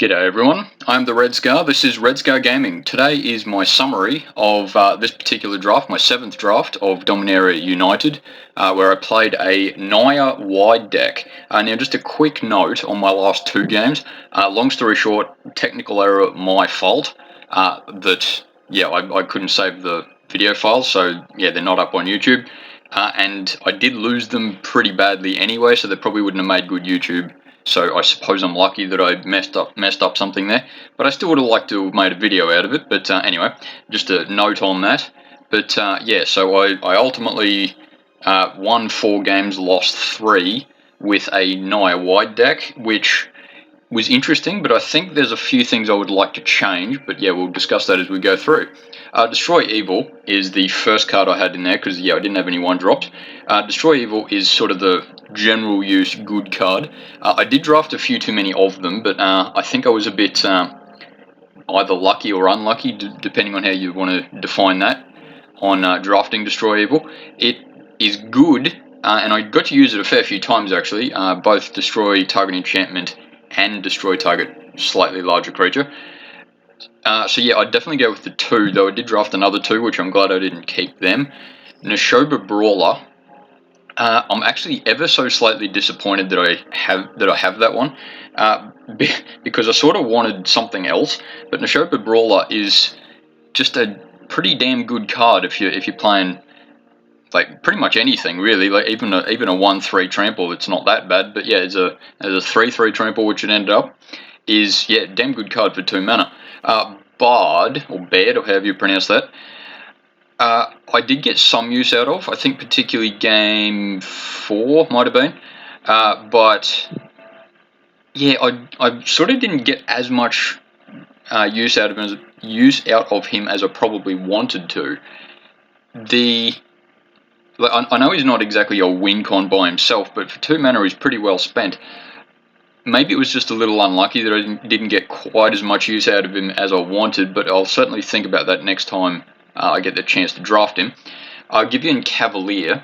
G'day everyone, I'm the Red Scar. This is Red Scar Gaming. Today is my summary of this particular draft, my 7th draft of Dominaria United, where I played a Naya wide deck. Now just a quick note on my last 2 games. Long story short, technical error, my fault. I couldn't save the video files, so yeah, they're not up on YouTube. And I did lose them pretty badly anyway, so they probably wouldn't have made good YouTube. So I suppose I'm lucky that I messed up something there, but I still would have liked to have made a video out of it. But anyway, just a note on that. But yeah, so I ultimately won 4 games, lost 3 with a Naya wide deck, which was interesting, but I think there's a few things I would like to change, but yeah, we'll discuss that as we go through. Destroy Evil is the first card I had in there, because yeah, I didn't have any 1-drops. Destroy Evil is sort of the general use good card. I did draft a few too many of them, but I think I was a bit either lucky or unlucky, depending on how you want to define that, on drafting Destroy Evil. It is good, and I got to use it a fair few times actually, both Destroy Target Enchantment and destroy target slightly larger creature. So yeah, I'd definitely go with the 2, though I did draft another 2, which I'm glad I didn't keep them. Nashoba Brawler. I'm actually ever so slightly disappointed that I have that one, because I sort of wanted something else. But Nashoba Brawler is just a pretty damn good card if you're playing like pretty much anything really, like even a 1/3 trample. It's not that bad, but yeah, as a 3/3 trample, which it ended up, is yeah, damn good card for 2 mana. Bard or Baird or however you pronounce that. I did get some use out of. I think particularly game 4 might have been, but yeah, I sort of didn't get as much use out of him as I probably wanted to. I know he's not exactly a win con by himself, but for 2 mana he's pretty well spent. Maybe it was just a little unlucky that I didn't get quite as much use out of him as I wanted, but I'll certainly think about that next time I get the chance to draft him. Gideon Cavalier.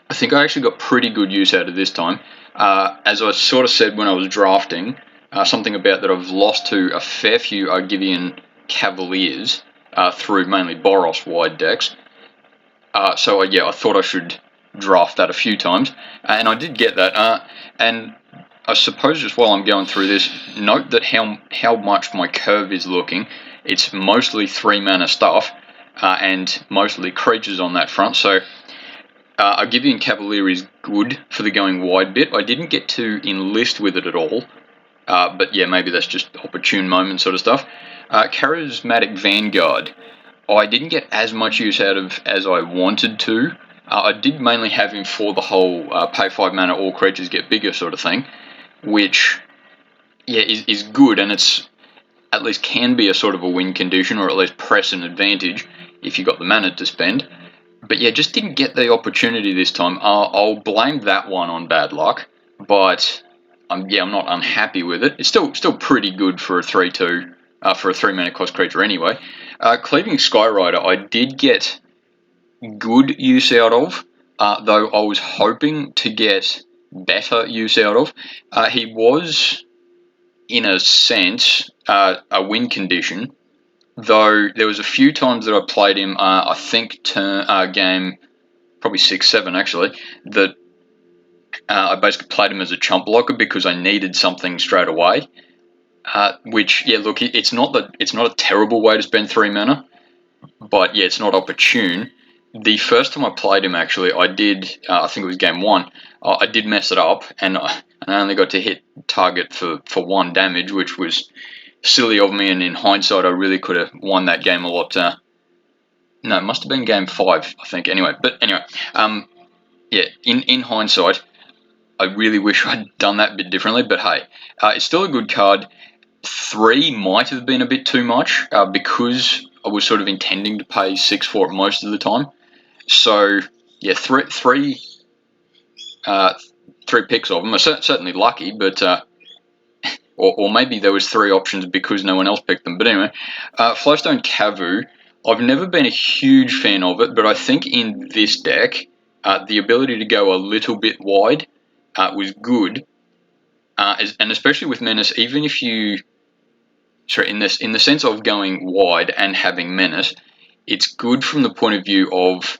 I think I actually got pretty good use out of this time. As I sort of said when I was drafting, something about that I've lost to a fair few Gideon Cavaliers through mainly Boros wide decks. So yeah, I thought I should draft that a few times, and I did get that. And I suppose just while I'm going through this, note that how much my curve is looking. It's mostly 3 mana stuff, and mostly creatures on that front. So Gideon Cavalier is good for the going wide bit. I didn't get to enlist with it at all, but yeah, maybe that's just opportune moment sort of stuff. Charismatic Vanguard. I didn't get as much use out of as I wanted to. I did mainly have him for the whole pay 5 mana, all creatures get bigger sort of thing, which yeah is good, and it's at least can be a sort of a win condition, or at least press an advantage if you got the mana to spend. But yeah, just didn't get the opportunity this time. I'll blame that one on bad luck, but I'm not unhappy with it. It's still pretty good for a 3/2. For a 3 mana cost creature anyway. Cleaving Skyrider I did get good use out of, though I was hoping to get better use out of. He was, in a sense, a win condition, though there was a few times that I played him, I think game probably 6-7 actually, that I basically played him as a chump blocker because I needed something straight away. Which, yeah, look, it's not a terrible way to spend 3 mana, but yeah, it's not opportune. The first time I played him, actually, I did, I think it was game 1, I did mess it up, and I only got to hit target for 1 damage, which was silly of me, and in hindsight, I really could have won that game a lot. No, it must have been game 5, I think, anyway. But anyway, yeah, in hindsight, I really wish I'd done that a bit differently, but hey, it's still a good card. 3 might have been a bit too much, because I was sort of intending to pay 6 for it most of the time. So yeah, three picks of them are certainly lucky, but or maybe there was 3 options because no one else picked them. But anyway, Flowstone Kavu, I've never been a huge fan of it, but I think in this deck, the ability to go a little bit wide was good, and especially with Menace, even if you sorry, in the sense of going wide and having menace, it's good from the point of view of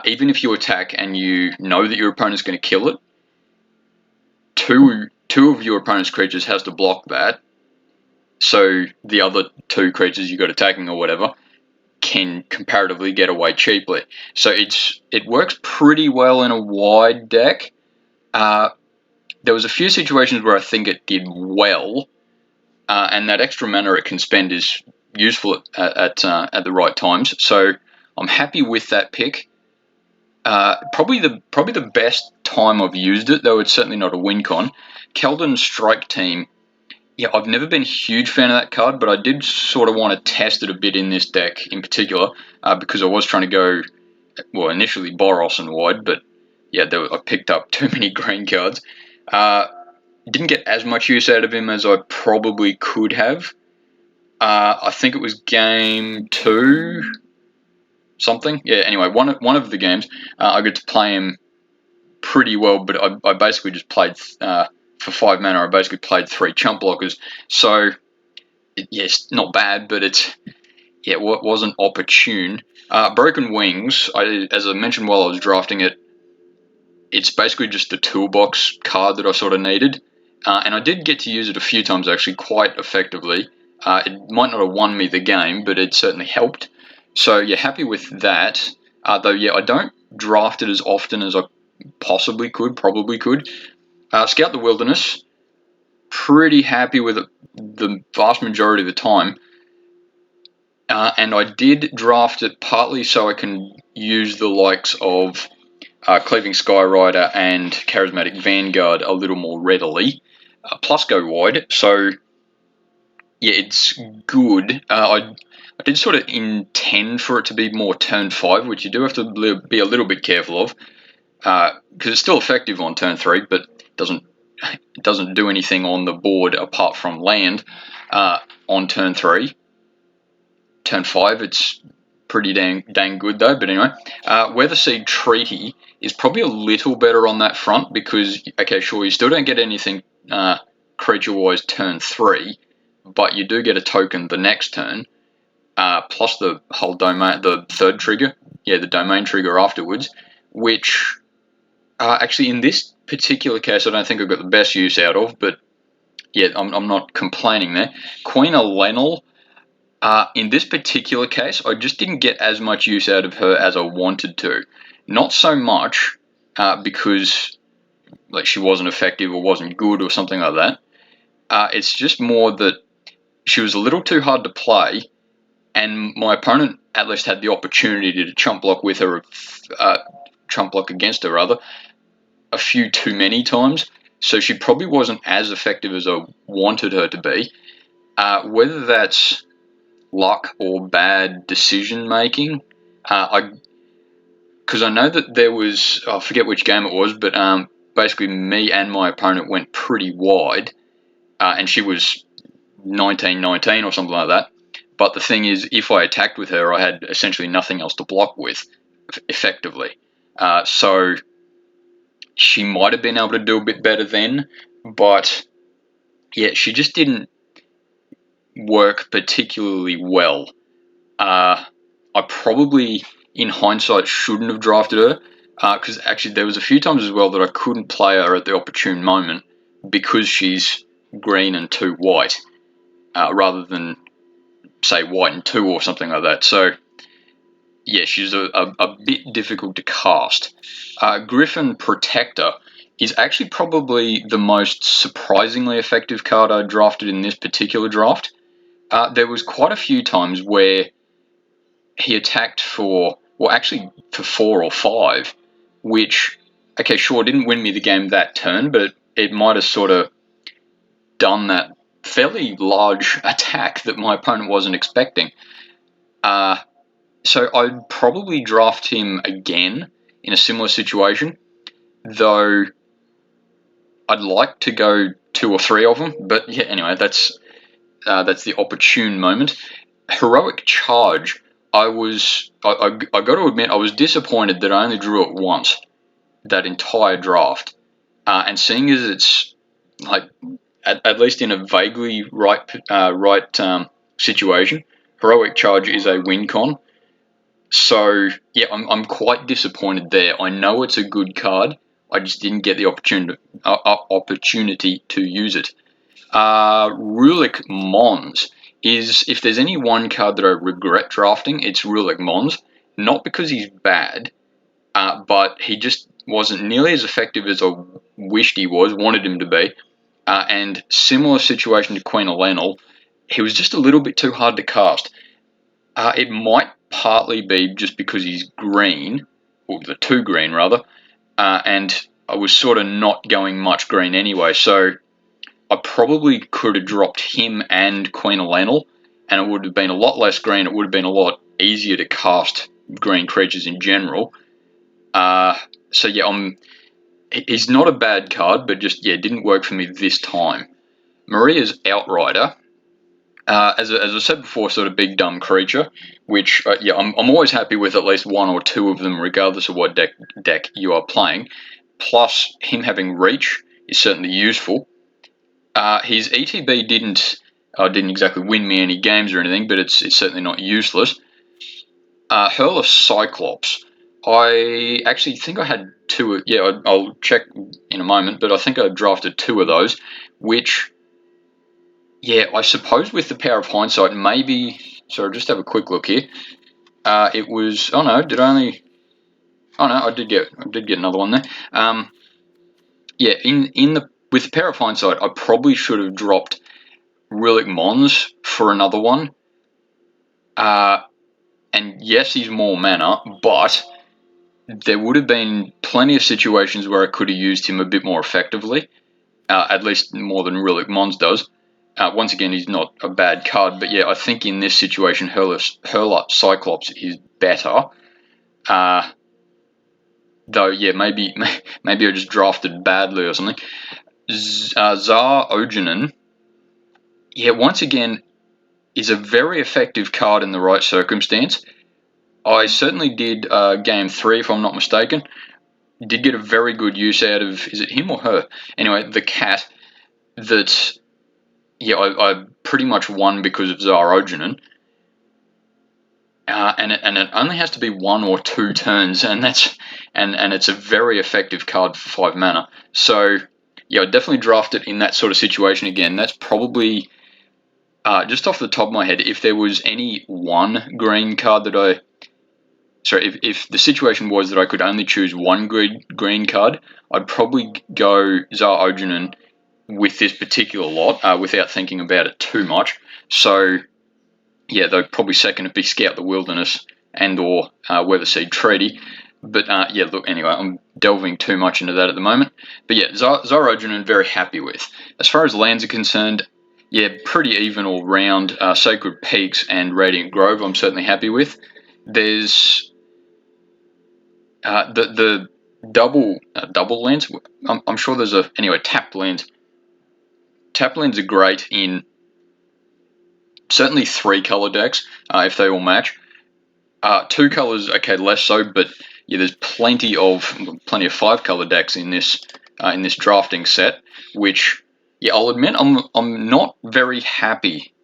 even if you attack and you know that your opponent's going to kill it, two of your opponent's creatures has to block that, so the other two creatures you got attacking or whatever can comparatively get away cheaply. So it works pretty well in a wide deck. There was a few situations where I think it did well, and that extra mana it can spend is useful at the right times. So I'm happy with that pick. Probably the best time I've used it, though it's certainly not a win con. Keldon's Strike Team. Yeah, I've never been a huge fan of that card, but I did sort of want to test it a bit in this deck in particular, because I was trying to go, well, initially Boros and wide, but yeah, I picked up too many green cards. Didn't get as much use out of him as I probably could have. I think it was game 2, something. Yeah, anyway, one of the games, I got to play him pretty well, but I basically just played, for 5 mana, I basically played 3 chump blockers. So, yes, not bad, but it wasn't opportune. Broken Wings, as I mentioned while I was drafting it, it's basically just a toolbox card that I sort of needed. And I did get to use it a few times, actually, quite effectively. It might not have won me the game, but it certainly helped. So, yeah, happy with that. Though, yeah, I don't draft it as often as I probably could. Scout the Wilderness, pretty happy with it the vast majority of the time. And I did draft it partly so I can use the likes of Cleaving Skyrider and Charismatic Vanguard a little more readily, plus go wide. So, yeah, it's good. I did sort of intend for it to be more turn 5, which you do have to be a little bit careful of, because it's still effective on turn 3, but it doesn't do anything on the board apart from land on turn 3. Turn 5, it's pretty dang good though. But anyway, Weatherseed Treaty is probably a little better on that front because, okay, sure, you still don't get anything creature-wise turn 3, but you do get a token the next turn, plus the whole domain, the third trigger, the domain trigger afterwards, which actually in this particular case I don't think I've got the best use out of, but yeah, I'm not complaining there. Queen Elenel. In this particular case, I just didn't get as much use out of her as I wanted to. Not so much because like she wasn't effective or wasn't good or something like that. It's just more that she was a little too hard to play, and my opponent at least had the opportunity to chump block with her, chump block against her rather, a few too many times. So she probably wasn't as effective as I wanted her to be. Whether that's luck or bad decision making, because I know that there was, I forget which game it was, but basically me and my opponent went pretty wide, and she was 19-19 or something like that. But the thing is, if I attacked with her, I had essentially nothing else to block with, effectively. So she might have been able to do a bit better then, but yeah, she just didn't work particularly well. I probably, in hindsight, shouldn't have drafted her, because actually there was a few times as well that I couldn't play her at the opportune moment because she's green and 2 white, rather than, say, white and 2 or something like that. So, yeah, she's a bit difficult to cast. Griffin Protector is actually probably the most surprisingly effective card I drafted in this particular draft. There was quite a few times where he attacked for 4 or 5, which, okay, sure, didn't win me the game that turn, but it might have sort of done that fairly large attack that my opponent wasn't expecting. So I'd probably draft him again in a similar situation, though I'd like to go 2 or 3 of them, but yeah, anyway, that's the opportune moment. Heroic Charge. I got to admit, I was disappointed that I only drew it once that entire draft. And seeing as it's like at least in a vaguely right situation. Heroic Charge is a win con. So, yeah, I'm quite disappointed there. I know it's a good card. I just didn't get the opportunity to use it. Rulik Mons is, if there's any one card that I regret drafting, it's Rulik Mons. Not because he's bad, but he just wasn't nearly as effective as I wished he was, wanted him to be. And similar situation to Queen Elenel, he was just a little bit too hard to cast. It might partly be just because he's green, or the 2 green rather, and I was sort of not going much green anyway, so I probably could have dropped him and Queen Elenel, and it would have been a lot less green. It would have been a lot easier to cast green creatures in general. So yeah, he's not a bad card, but just yeah, didn't work for me this time. Maria's Outrider. As I said before, sort of big dumb creature, which yeah, I'm always happy with at least 1 or 2 of them, regardless of what deck you are playing. Plus, him having reach is certainly useful. His ETB didn't exactly win me any games or anything, but it's certainly not useless. Hurl of Cyclops. I actually think I had 2. Yeah, I'll check in a moment, but I think I drafted 2 of those, which. Yeah, I suppose with the power of hindsight, maybe. So I'll just have a quick look here. It was. Oh no, did I only? Oh no, I did get another one there. Yeah, with the power of hindsight, I probably should have dropped Rulik Mons for another one. And yes, he's more mana, but there would have been plenty of situations where I could have used him a bit more effectively. At least more than Rulik Mons does. Once again, he's not a bad card, but yeah, I think in this situation, Hurler Cyclops is better. Though, yeah, maybe I just drafted badly or something. Tsar Ogenin, yeah, once again, is a very effective card in the right circumstance. I certainly did game 3, if I'm not mistaken. Did get a very good use out of, is it him or her? Anyway, the cat that. Yeah, I pretty much won because of Tsar Ogenin. And it only has to be 1 or 2 turns, and it's a very effective card for 5 mana. So yeah, I definitely draft it in that sort of situation again. That's probably just off the top of my head. If there was any one green card that if the situation was that I could only choose one green card, I'd probably go Tsar Ogenin with this particular lot without thinking about it too much. So yeah, though probably second would be Scout the Wilderness and or Weatherseed Treaty. But yeah, look, anyway, I'm delving too much into that at the moment. But yeah, Tsar Ogenin, I'm very happy with. As far as lands are concerned, yeah, pretty even all round. Sacred Peaks and Radiant Grove, I'm certainly happy with. There's the double lands. I'm sure there's tapped lands. Tapped lands are great in certainly 3 color decks if they all match. 2 colors, okay, less so, but yeah, there's plenty of 5 color decks in this drafting set. Which, yeah, I'll admit I'm not very happy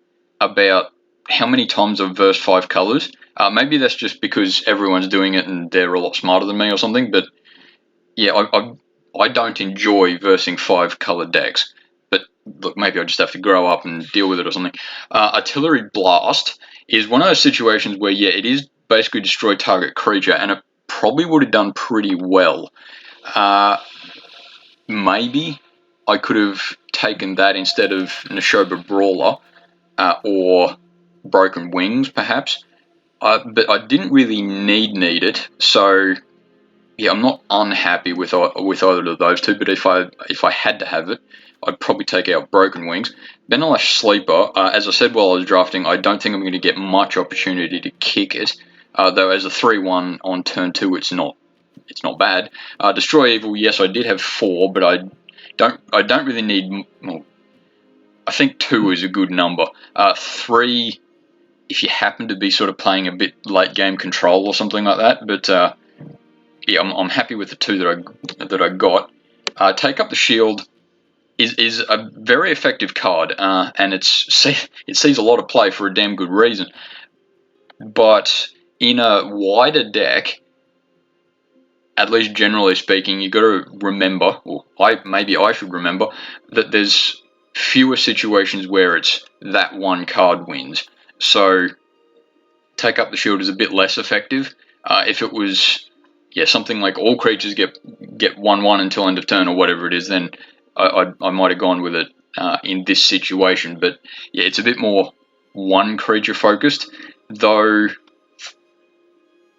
about how many times I've versed 5 colors. Maybe that's just because everyone's doing it and they're a lot smarter than me or something. But yeah, I don't enjoy versing 5 color decks. But look, maybe I just have to grow up and deal with it or something. Artillery Blast is one of those situations where, yeah, it is basically destroy target creature, and it probably would have done pretty well. Maybe I could have taken that instead of Nashoba Brawler or Broken Wings, perhaps. But I didn't really need it, so yeah, I'm not unhappy with either of those 2. But if I had to have it, I'd probably take out Broken Wings. Benelash Sleeper, as I said while I was drafting, I don't think I'm going to get much opportunity to kick it. Though as a 3/1 on turn 2, it's not bad. Destroy Evil, yes, I did have 4, but I don't really need. Well, I think 2 is a good number. 3, if you happen to be sort of playing a bit late game control or something like that. But yeah, I'm happy with the 2 that I got. Take up the Shield is a very effective card, and it sees a lot of play for a damn good reason. But in a wider deck, at least generally speaking, you've got to remember, or maybe I should remember, that there's fewer situations where it's that one card wins. So Take Up the Shield is a bit less effective. If it was something like all creatures get 1/1 until end of turn or whatever it is, then I might have gone with it in this situation. But yeah, it's a bit more one creature focused, though.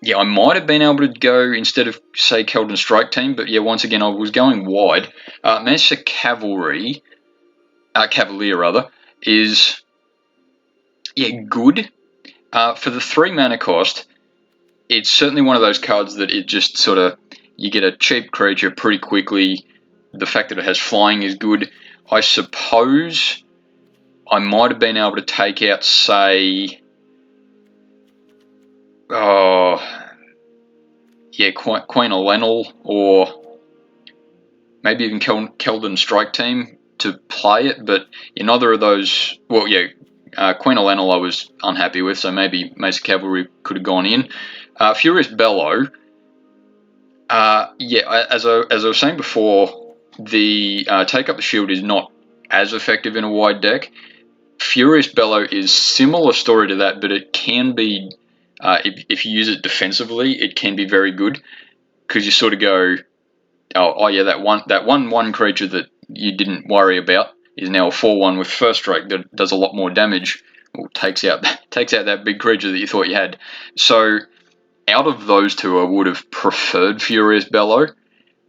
Yeah, I might have been able to go instead of, say, Keldon Strike Team, but yeah, once again, I was going wide. Mensa Cavalier rather, is good. For the 3 mana cost, it's certainly one of those cards that it just sort of, you get a cheap creature pretty quickly. The fact that it has flying is good. I suppose I might have been able to take out, say, Queen Elenel, or maybe even Keldon Strike Team to play it, but neither of those. Well, Queen Elenel I was unhappy with, so maybe Mesa Cavalry could have gone in. Furious Bellow, as I was saying before, the Take Up the Shield is not as effective in a wide deck. Furious Bellow is similar story to that, but it can be, if you use it defensively, it can be very good, because you sort of go, that one creature that you didn't worry about is now a 4/1 with First Strike that does a lot more damage, or takes out that big creature that you thought you had. So out of those two, I would have preferred Furious Bellow.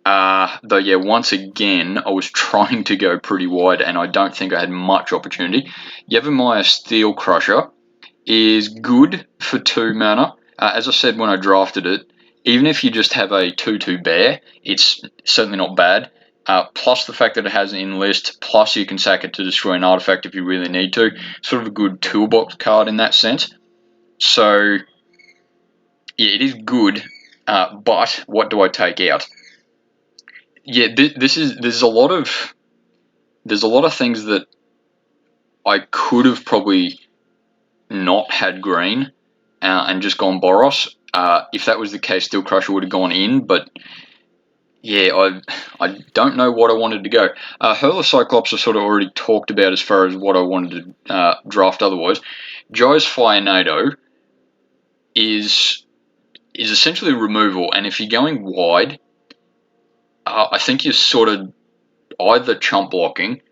Though, once again, I was trying to go pretty wide, and I don't think I had much opportunity. Yavimaya Steel Crusher is good for 2 mana. As I said when I drafted it, even if you just have a 2/2 bear, it's certainly not bad. Plus the fact that it has an enlist, plus you can sack it to destroy an artifact if you really need to. Sort of a good toolbox card in that sense. So, it is good, but what do I take out? There's a lot of things that I could have probably not had green and just gone Boros. If that was the case, Steel Crusher would have gone in, but I don't know what I wanted to go. Hurler Cyclops I sort of already talked about as far as what I wanted to draft otherwise. Jai's Firenado is essentially removal, and if you're going wide, I think you're sort of either chump blocking,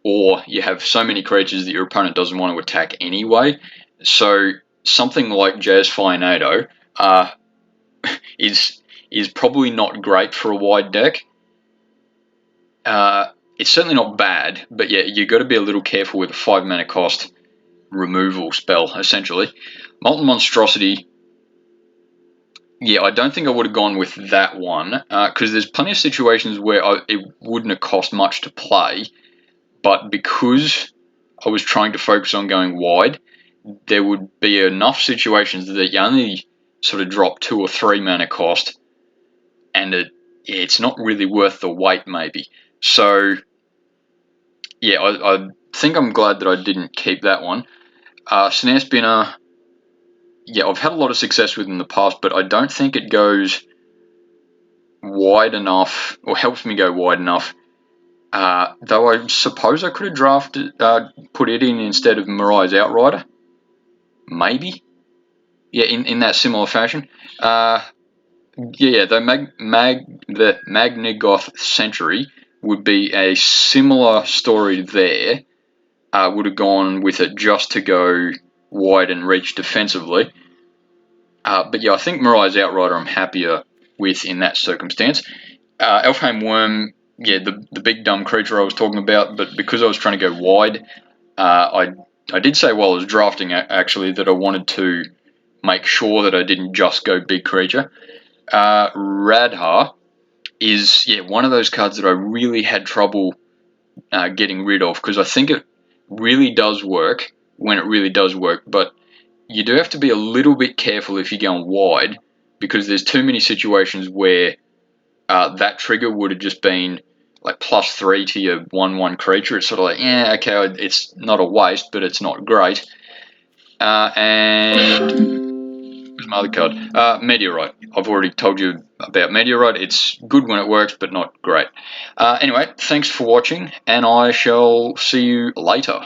or you have so many creatures that your opponent doesn't want to attack anyway. So something like Jai's Firenado is probably not great for a wide deck. It's certainly not bad, but you've got to be a little careful with a 5 mana cost removal spell, essentially. Molten Monstrosity, I don't think I would have gone with that one, because there's plenty of situations where it wouldn't have cost much to play, but because I was trying to focus on going wide, there would be enough situations that you only sort of drop 2 or 3 mana cost, and it's not really worth the wait, maybe. So, I think I'm glad that I didn't keep that one. Snare Spinner, I've had a lot of success with in the past, but I don't think it goes wide enough, or helps me go wide enough. Though I suppose I could have put it in instead of Mariah's Outrider. Maybe. In that similar fashion. The Magnigoth Century would be a similar story there. Would have gone with it just to go wide and reach defensively. But I think Mariah's Outrider I'm happier with in that circumstance. Elfheim Worm, the big dumb creature I was talking about, but because I was trying to go wide, I did say while I was drafting actually that I wanted to make sure that I didn't just go big creature. Radha is one of those cards that I really had trouble getting rid of, because I think it really does work when it really does work, but you do have to be a little bit careful if you're going wide, because there's too many situations where that trigger would have just been like +3 to your 1/1 creature. It's sort of like, yeah, okay, it's not a waste, but it's not great. And where's my other card? Meteorite. I've already told you about Meteorite. It's good when it works, but not great. Anyway, thanks for watching, and I shall see you later.